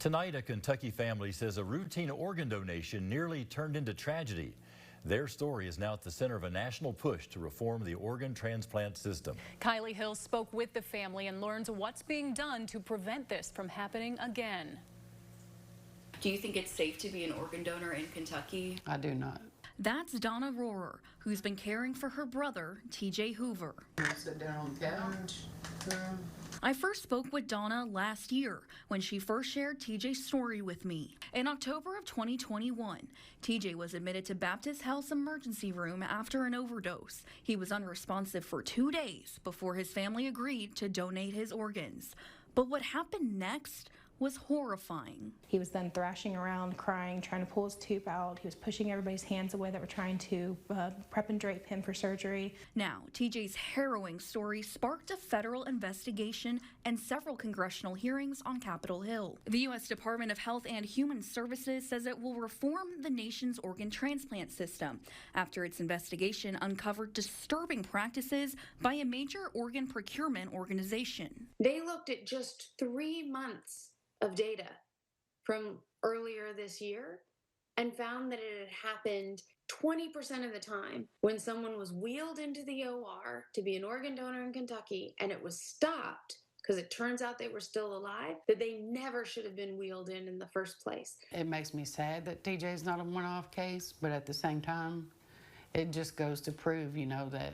Tonight, a Kentucky family says a routine organ donation nearly turned into tragedy. Their story is now at the center of a national push to reform the organ transplant system. Kylie Hill spoke with the family and learns what's being done to prevent this from happening again. Do you think it's safe to be an organ donor in Kentucky? I do not. That's Donna Rohrer, who's been caring for her brother, TJ Hoover. Sit down on the couch. I first spoke with Donna last year when she first shared TJ's story with me. In October of 2021, TJ was admitted to Baptist Health's emergency room after an overdose. He was unresponsive for 2 days before his family agreed to donate his organs. But what happened next was horrifying. He was then thrashing around, crying, trying to pull his tube out. He was pushing everybody's hands away that were trying to prep and drape him for surgery. Now, TJ's harrowing story sparked a federal investigation and several congressional hearings on Capitol Hill. The U.S. Department of Health and Human Services says it will reform the nation's organ transplant system after its investigation uncovered disturbing practices by a major organ procurement organization. They looked at just 3 months of data from earlier this year and found that it had happened 20% of the time when someone was wheeled into the OR to be an organ donor in Kentucky and it was stopped because it turns out they were still alive, that they never should have been wheeled in the first place. It makes me sad that TJ's not a one-off case, but at the same time, it just goes to prove, that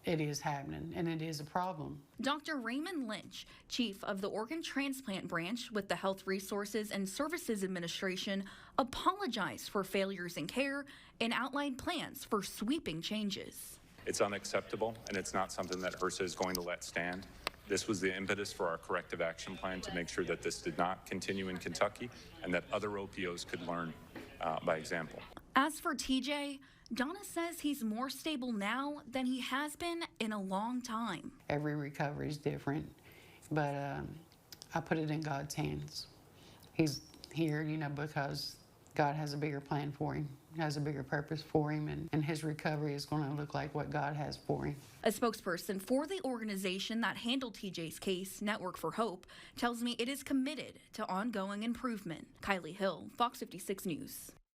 it is happening, and it is a problem. Dr. Raymond Lynch, chief of the organ transplant branch with the Health Resources and Services Administration, apologized for failures in care and outlined plans for sweeping changes. It's unacceptable, and it's not something that HRSA is going to let stand. This was the impetus for our corrective action plan to make sure that this did not continue in Kentucky and that other OPOs could learn by example. As for TJ, Donna says he's more stable now than he has been in a long time. Every recovery is different, but I put it in God's hands. He's here, because God has a bigger plan for him, has a bigger purpose for him, and his recovery is going to look like what God has for him. A spokesperson for the organization that handled TJ's case, Network for Hope, tells me it is committed to ongoing improvement. Kylie Hill, Fox 56 News.